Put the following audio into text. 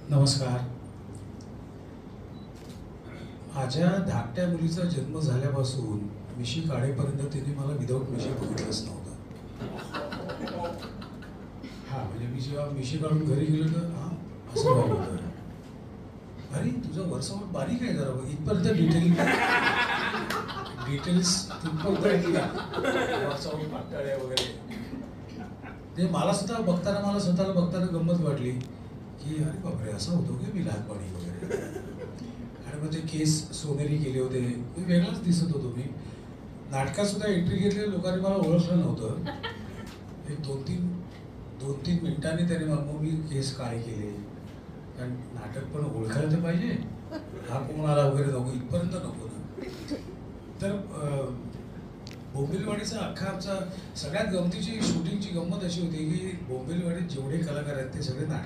नमस्कार. माझ्या धाकट्या मुलीचा जन्म झाल्यापासून मिशी काढेपर्यंत तिने मला विदाऊट मिशी बघितलंच नव्हतं. हा म्हणजे मी जेव्हा मिशी काढून घरी गेलो तर हा असं झालं होतं. अरे तुझं वर्षावर बारीक आहे जरा इथपर्यंत डिटेल्स तिथपर्यंत वर्षावर पातळ वगैरे. ते मला सुद्धा बघताना मला स्वतःला बघताना गंमत वाटली की अरे बापरे असं होतो की मी लहानपणी वगैरे. आणि मग ते केस सोनेरी केले होते, मी वेगळाच दिसत होतो. मी नाटकात सुद्धा एंट्री घेतली, लोकांनी मला ओळखलं नव्हतं. एक दोन तीन मिनिटांनी त्याने मग मी केस काळे केले, कारण नाटक पण ओळखायला तर पाहिजे, हा कोण आला वगैरे नको, इथपर्यंत नको ना. तर बोंबिलवाडीचा अख्खा आमचा सगळ्यात गमतीची शूटिंगची गंमत अशी होती की बोंबिलवाडीत जेवढे कलाकार आहेत ते सगळे नाटक